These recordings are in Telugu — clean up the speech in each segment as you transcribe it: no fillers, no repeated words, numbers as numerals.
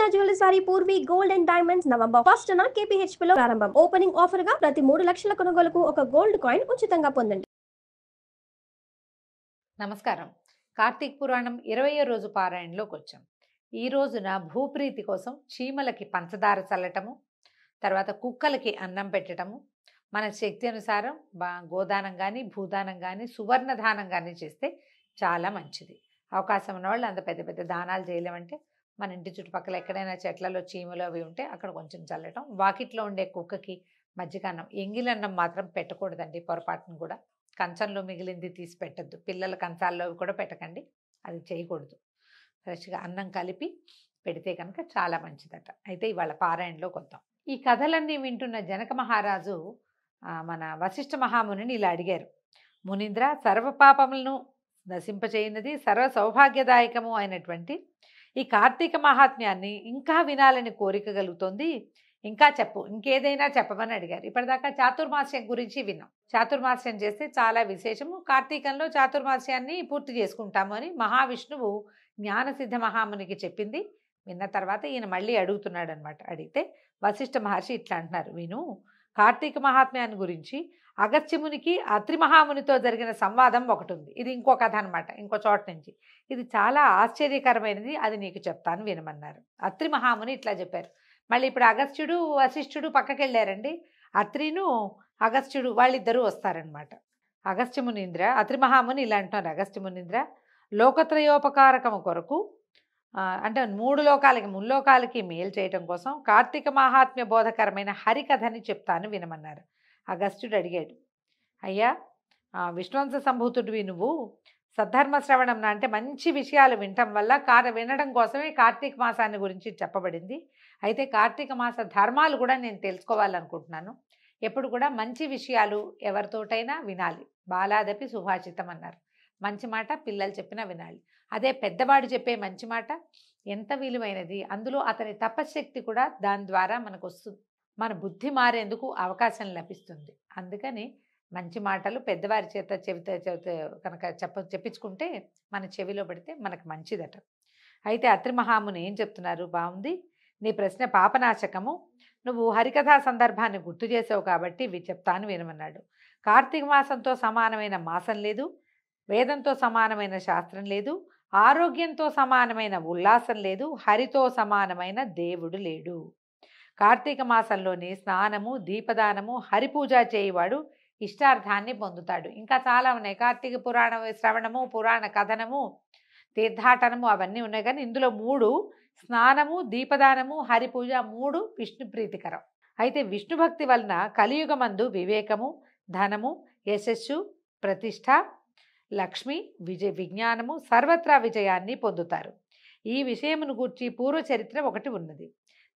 Purna jewellery sorry Purvi gold and diamonds November 1న KPHP లో ప్రారంభం. ఓపెనింగ్ ఆఫర్ గా ప్రతి 3 లక్షల కొనుగోలుకు ఒక గోల్డ్ కాయిన్ ఉచితంగా పొందండి. నమస్కారం. కార్తీక పురాణం 20వ రోజు పారాయణలోకి వచ్చాం. ఈ రోజున భూప్రీతి కోసం చీమలకి పంచదార చల్లటము, తర్వాత కుక్కలకి అన్నం పెట్టడము, మన శక్తి అనుసారం గోదానం కానీ భూదానం కానీ సువర్ణదానం కానీ చేస్తే చాలా మంచిది. అవకాశం ఉన్నవాళ్ళు అంత పెద్ద పెద్ద దానాలు చేయలేమంటే మన ఇంటి చుట్టుపక్కల ఎక్కడైనా చెట్లలో చీమలు అవి ఉంటే అక్కడ కొంచెం చల్లటం, వాకిట్లో ఉండే కుక్కకి మజ్జిగన్నం, ఎంగిలన్నం మాత్రం పెట్టకూడదండి పొరపాటును కూడా. కంచంలో మిగిలింది తీసి పెట్టద్దు, పిల్లల కంచాల్లో కూడా పెట్టకండి, అది చేయకూడదు. ఫ్రెష్గా అన్నం కలిపి పెడితే కనుక చాలా మంచిదట. అయితే ఇవాళ పారాయణలోకి వద్దాం. ఈ కథలన్నీ వింటున్న జనక మహారాజు మన వశిష్ఠ మహామునిని ఇలా అడిగారు. మునీంద్ర, సర్వపాపములను నశింపచేయున్నది సర్వ సౌభాగ్యదాయకము అయినటువంటి ఈ కార్తీక మహాత్మ్యాన్ని ఇంకా వినాలని కోరిక కలుగుతోంది, ఇంకా చెప్పు, ఇంకేదైనా చెప్పమని అడిగారు. ఇప్పటిదాకా చాతుర్మాస్యం గురించి విన్నాం. చాతుర్మాస్యం చేస్తే చాలా విశేషము, కార్తీకంలో చాతుర్మాస్యాన్ని పూర్తి చేసుకుంటాము అని మహావిష్ణువు జ్ఞానసిద్ధ మహామునికి చెప్పింది. విన్న తర్వాత ఈయన మళ్ళీ అడుగుతున్నాడు అనమాట. అడిగితే వశిష్ఠ మహర్షి ఇట్లా అంటున్నారు, విను, కార్తీక మహాత్మ్యాన్ని గురించి అగస్త్యమునికి అత్రి మహామునితో జరిగిన సంవాదం ఒకటి ఉంది. ఇది ఇంకో కథ అనమాట, ఇంకో చోట నుంచి. ఇది చాలా ఆశ్చర్యకరమైనది, అది నీకు చెప్తాను వినమన్నారు. అత్రి మహాముని ఇట్లా చెప్పారు. మళ్ళీ ఇప్పుడు అగస్త్యుడు వశిష్ఠుడు పక్కకి వెళ్ళారండి. అత్రిను అగస్త్యుడు వాళ్ళిద్దరూ వస్తారనమాట. అగస్త్యమునీంద్ర, అత్రి మహాముని ఇలా అంటున్నారు. అగస్త్యమునీంద్ర, లోకత్రయోపకారకము కొరకు అంటే 3 లోకాలకి ముల్లోకాలకి మేలు చేయటం కోసం కార్తీక మహాత్మ్య బోధకరమైన హరికథని చెప్తాను వినమన్నారు. అగస్త్యుడు అడిగాడు, అయ్యా విష్ణువంశ సంభూతుడివి నువ్వు, సద్ధర్మ శ్రవణం అంటే మంచి విషయాలు వినటం వల్ల వినడం కోసమే కార్తీక మాసాన్ని గురించి చెప్పబడింది. అయితే కార్తీక మాస ధర్మాలు కూడా నేను తెలుసుకోవాలనుకుంటున్నాను. ఎప్పుడు కూడా మంచి విషయాలు ఎవరితోటైనా వినాలి. బాలాదపి సుభాషితం అన్నారు. మంచి మాట పిల్లలు చెప్పినా వినాలి. అదే పెద్దవాడు చెప్పే మంచి మాట ఎంత విలువైనది. అందులో అతని తపశ్శక్తి కూడా దాని ద్వారా మనకు వస్తుంది. మన బుద్ధి మారేందుకు అవకాశం లభిస్తుంది. అందుకని మంచి మాటలు పెద్దవారి చేత చెవితే కనుక చెప్పించుకుంటే మన చెవిలో పడితే మనకు మంచిదట. అయితే అత్రి మహాముని ఏం చెప్తున్నారు, బాగుంది నీ ప్రశ్న, పాపనాశకము. నువ్వు హరికథా సందర్భాన్ని గుర్తు చేసావు కాబట్టి ఇవి చెప్తాను వినమన్నాడు. కార్తీక మాసంతో సమానమైన మాసం లేదు, వేదంతో సమానమైన శాస్త్రం లేదు, ఆరోగ్యంతో సమానమైన ఉల్లాసం లేదు, హరితో సమానమైన దేవుడు లేడు. కార్తీక మాసంలోని స్నానము, దీపదానము, హరిపూజ చేయవాడు ఇష్టార్థాన్ని పొందుతాడు. ఇంకా చాలా ఉన్నాయి. కార్తీక పురాణ శ్రవణము, పురాణ కథనము, తీర్థాటనము అవన్నీ ఉన్నాయి. కానీ ఇందులో 3, స్నానము, దీపదానము, హరిపూజ 3 విష్ణు ప్రీతికరం. అయితే విష్ణు భక్తి వలన కలియుగమందు వివేకము, ధనము, యశస్సు, ప్రతిష్ట, లక్ష్మి, విజ్ఞానము, సర్వత్రా విజయాన్ని పొందుతారు. ఈ విషయమును గూర్చి పూర్వ చరిత్ర ఒకటి ఉన్నది.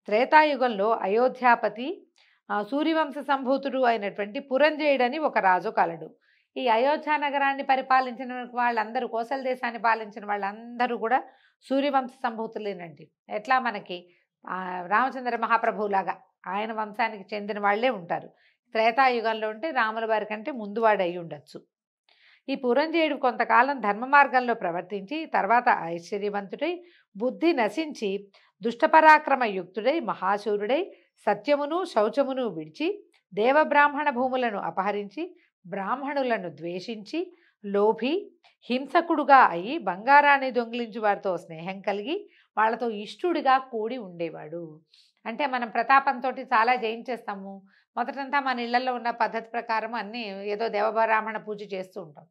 త్రేతాయుగంలో అయోధ్యాపతి సూర్యవంశ సంభూతుడు అయినటువంటి పురంజయుడని ఒక రాజు కలడు. ఈ అయోధ్య నగరాన్ని పరిపాలించిన వాళ్ళందరూ, కోసల దేశాన్ని పాలించిన వాళ్ళందరూ కూడా సూర్యవంశ సంభూతులేనండి. ఎట్లా మనకి రామచంద్ర మహాప్రభువులాగా ఆయన వంశానికి చెందిన వాళ్ళే ఉంటారు. త్రేతాయుగంలో ఉంటే రాముల వారి కంటే ముందువాడు అయి ఉండొచ్చు. ఈ పురంజయుడు కొంతకాలం ధర్మ మార్గంలో ప్రవర్తించి తర్వాత ఐశ్వర్యవంతుడై బుద్ధి నశించి దుష్టపరాక్రమ యుక్తుడై మహాశూరుడై సత్యమును శౌచమును విడిచి దేవబ్రాహ్మణ భూములను అపహరించి బ్రాహ్మణులను ద్వేషించి లోభి హింసకుడుగా అయి బంగారాన్ని దొంగిలించి వారితో స్నేహం కలిగి వాళ్ళతో ఇష్టుడిగా కూడి ఉండేవాడు. అంటే మనం ప్రతాపంతో చాలా జయించేస్తాము. మొదటంతా మన ఇళ్లలో ఉన్న పద్ధతి ప్రకారం అన్నీ ఏదో దేవబ్రాహ్మణ పూజ చేస్తూ ఉంటాం.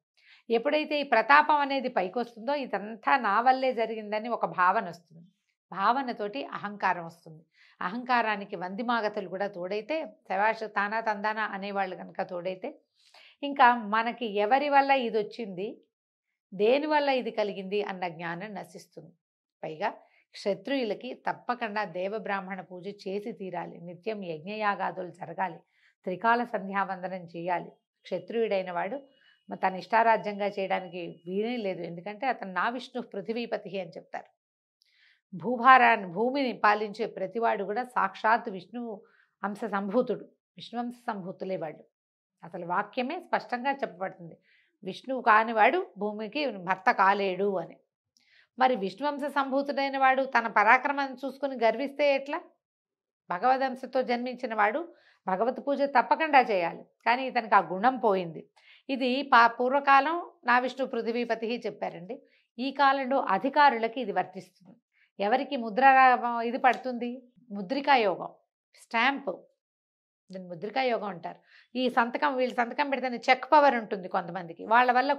ఎప్పుడైతే ఈ ప్రతాపం అనేది పైకి వస్తుందో ఇదంతా నా వల్లే జరిగిందని ఒక భావన వస్తుంది. భావనతోటి అహంకారం వస్తుంది. అహంకారానికి వందిమాగతలు కూడా తోడైతే, శవాష తానా తందానా అనేవాళ్ళు కనుక తోడైతే, ఇంకా మనకి ఎవరి వల్ల ఇది వచ్చింది, దేనివల్ల ఇది కలిగింది అన్న జ్ఞానం నశిస్తుంది. పైగా క్షత్రియులకి తప్పకుండా దేవబ్రాహ్మణ పూజ చేసి తీరాలి. నిత్యం యజ్ఞయాగాదులు జరగాలి. త్రికాల సంధ్యావందనం చేయాలి. క్షత్రియుడైన వాడు తన ఇష్టారాజ్యంగా చేయడానికి వీనే లేదు. ఎందుకంటే అతను నా విష్ణు పృథివీపతి అని చెప్తారు. భూమిని పాలించే ప్రతివాడు కూడా సాక్షాత్ విష్ణు అంశ సంభూతుడు, విష్ణువంశ సంభూతులే వాళ్ళు. అసలు వాక్యమే స్పష్టంగా చెప్పబడుతుంది, విష్ణువు కానివాడు భూమికి భర్త కాలేడు అని. మరి విష్ణువంశ సంభూతుడైన వాడు తన పరాక్రమాన్ని చూసుకుని గర్విస్తే ఎట్లా? భగవదంశతో జన్మించిన వాడు భగవత్ పూజ తప్పకుండా చేయాలి. కానీ ఇతనికి ఆ గుణం పోయింది. ఇది పూర్వకాలం నా విష్ణు పృథివీపతి చెప్పారండి. ఈ కాలంలో అధికారులకి ఇది వర్తిస్తుంది. ఎవరికి ముద్ర ఇది పడుతుంది? ముద్రికా యోగం, స్టాంపు, దీన్ని ముద్రికా యోగం అంటారు. ఈ సంతకం, వీళ్ళు సంతకం పెడితేనే చెక్ పవర్ ఉంటుంది కొంతమందికి. వాళ్ళ వల్ల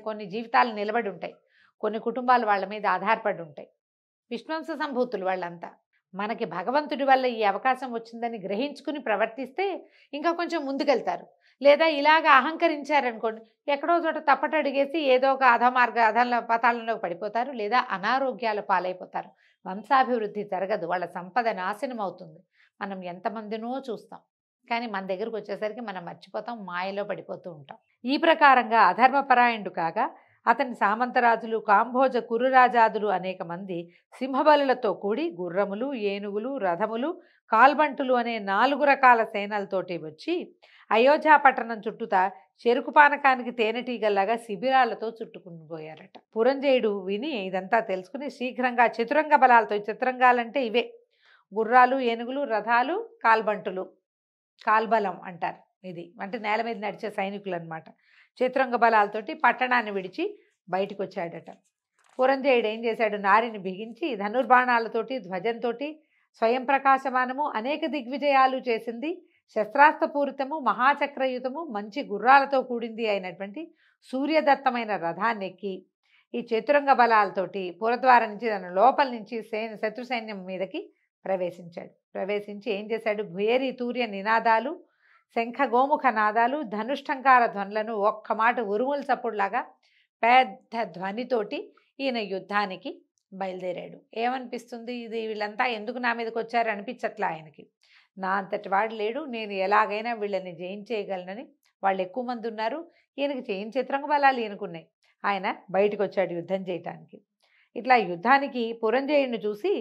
కొన్ని జీవితాలు నిలబడి ఉంటాయి, కొన్ని కుటుంబాలు వాళ్ళ మీద ఆధారపడి ఉంటాయి. విష్ణువంశ సంభూతులు వాళ్ళంతా. మనకి భగవంతుడి వల్ల ఈ అవకాశం వచ్చిందని గ్రహించుకుని ప్రవర్తిస్తే ఇంకా కొంచెం ముందుకెళ్తారు. లేదా ఇలాగ అహంకరించారనుకోండి, ఎక్కడో చోట తప్పటడిగేసి ఏదో ఒక పతాళంలోకి పడిపోతారు, లేదా అనారోగ్యాల పాలైపోతారు. వంశాభివృద్ధి జరగదు, వాళ్ళ సంపద నాశనం అవుతుంది. మనం ఎంతమందినో చూస్తాం, కానీ మన దగ్గరకు వచ్చేసరికి మనం మర్చిపోతాం, మాయలో పడిపోతూ ఉంటాం. ఈ ప్రకారంగా అధర్మపరాయణుడు కాగా అతని సామంతరాజులు, కాంభోజ కురురాజాదులు అనేక మంది సింహబలులతో కూడి గుర్రములు, ఏనుగులు, రథములు, కాల్బంటులు అనే 4 రకాల సేనలతోటి వచ్చి అయోధ్య పట్టణం చుట్టూతా చెరుకు పానకానికి తేనెటీగల్లాగా శిబిరాలతో చుట్టుకుని పోయారట. పురంజయుడు విని ఇదంతా తెలుసుకుని శీఘ్రంగా చతురంగ బలాలతో, చతురంగాలంటే ఇవే గుర్రాలు, ఏనుగులు, రథాలు, కాల్బంటులు, కాల్బలం అంటారు. ఇది అంటే నేల మీద నడిచే సైనికులు అనమాట. చతురంగ బలాలతోటి పట్టణాన్ని విడిచి బయటకు వచ్చాడట. పురంజయుడు ఏం చేశాడు? నారిని బిగించి ధనుర్బాణాలతోటి, ధ్వజంతో, స్వయం ప్రకాశమానము, అనేక దిగ్విజయాలు చేసింది, శస్త్రాస్త్రపూరితము, మహాచక్రయుతము, మంచి గుర్రాలతో కూడింది అయినటువంటి సూర్యదత్తమైన రథాన్ని ఎక్కి ఈ చతురంగ బలాలతోటి పురద్వారం నుంచి తన లోపల నుంచి శత్రు సైన్యం మీదకి ప్రవేశించాడు. ప్రవేశించి ఏం చేశాడు? భేరీ తూర్య నినాదాలు, శంఖ గోముఖ నాదాలు, ధనుష్టంకార ధ్వనులను ఒక్క మాట ఉరుముల చప్పుడులాగా పెద్ద ధ్వనితోటి ఈయన యుద్ధానికి బయలుదేరాడు. ఏమనిపిస్తుంది? ఇది వీళ్ళంతా ఎందుకు నా మీదకి వచ్చారు అనిపించట్లా ఆయనకి. నా అంతటి వాడు లేడు, నేను ఎలాగైనా వీళ్ళని జయించేయగలనని. వాళ్ళు ఎక్కువ మంది ఉన్నారు, ఈయనకి చతురంగ బలాలు ఈయనకున్నాయి. ఆయన బయటకు వచ్చాడు యుద్ధం చేయటానికి. ఇట్లా యుద్ధానికి పురంజయుడిని చూసి,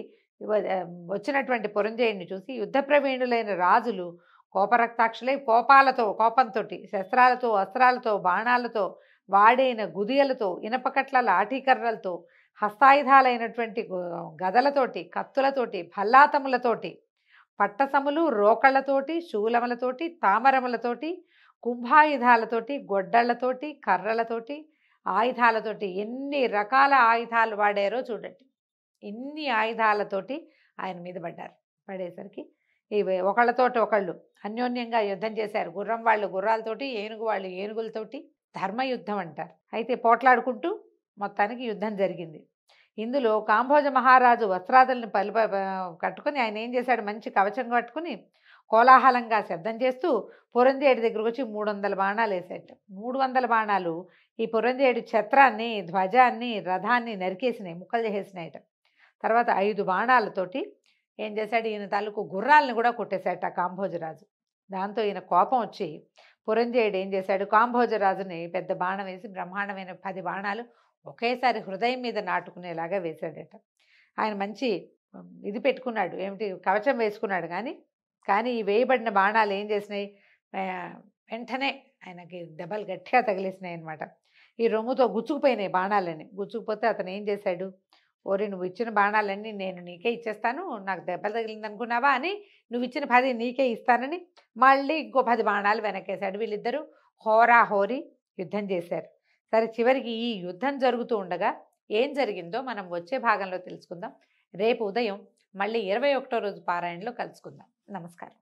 వచ్చినటువంటి పురంజయుడిని చూసి యుద్ధ ప్రవీణులైన రాజులు కోపరక్తాక్షులై కోపంతో, శస్త్రాలతో, అస్త్రాలతో, బాణాలతో, వాడైన గుదియలతో, ఇనపకట్ల లాఠీకర్రలతో, హస్తాయుధాలైనటువంటి గదలతోటి, కత్తులతోటి, భల్లాతములతోటి, పట్టసములు, రోకళ్లతోటి, శూలములతోటి, తామరములతోటి, కుంభాయుధాలతోటి, గొడ్డళ్లతోటి, కర్రలతోటి, ఆయుధాలతోటి, ఎన్ని రకాల ఆయుధాలు వాడారో చూడండి. ఇన్ని ఆయుధాలతోటి ఆయన మీద పడేసరికి ఇవి ఒకళ్ళతోటి ఒకళ్ళు అన్యోన్యంగా యుద్ధం చేశారు. గుర్రం వాళ్ళు గుర్రాలతోటి, ఏనుగు వాళ్ళు ఏనుగులతోటి. ధర్మయుద్ధం అంటారు. అయితే పోట్లాడుకుంటూ మొత్తానికి యుద్ధం జరిగింది. ఇందులో కాంభోజ మహారాజు వస్త్రాదులను కట్టుకుని ఆయన ఏం చేశాడు? మంచి కవచం కట్టుకుని కోలాహలంగా శబ్దం చేస్తూ పురంజయుడి దగ్గరకు వచ్చి 300 బాణాలు వేసాడు. 300 బాణాలు ఈ పురంజయుడి ఛత్రాన్ని, ధ్వజాన్ని, రథాన్ని నరికేసినాయి, ముక్కలు చేసేసినాయట. తర్వాత 5 బాణాలతోటి ఏం చేశాడు? ఈయన తాలూకు గుర్రాలను కూడా కొట్టేశాట కాంభోజరాజు. దాంతో ఈయన కోపం వచ్చి పురంజయుడు ఏం చేశాడు? కాంభోజరాజుని పెద్ద బాణం వేసి బ్రహ్మాండమైన 10 బాణాలు ఒకేసారి హృదయం మీద నాటుకునేలాగా వేశాడట. ఆయన మంచి ఇది పెట్టుకున్నాడు, ఏమిటి, కవచం వేసుకున్నాడు. కానీ ఈ వేయబడిన బాణాలు ఏం చేసినాయి? వెంటనే ఆయనకి దెబ్బలు గట్టిగా తగిలేసినాయి అనమాట. ఈ రొమ్ముతో గుచ్చుకుపోయినాయి బాణాలని. గుచ్చుకుపోతే అతను ఏం చేశాడు? ఓరి, నువ్వు ఇచ్చిన బాణాలన్నీ నేను నీకే ఇచ్చేస్తాను, నాకు దెబ్బలు తగిలింది అనుకున్నావా అని, నువ్వు ఇచ్చిన 10 నీకే ఇస్తానని మళ్ళీ ఇంకో 10 బాణాలు వెనకేశాడు. వీళ్ళిద్దరూ హోరాహోరీ యుద్ధం చేశారు. సరే, చివరికి ఈ యుద్ధం జరుగుతూ ఉండగా ఏం జరిగిందో మనం వచ్చే భాగంలో తెలుసుకుందాం. రేపు ఉదయం మళ్ళీ 21వ రోజు పారాయణలో కలుసుకుందాం. నమస్కారం.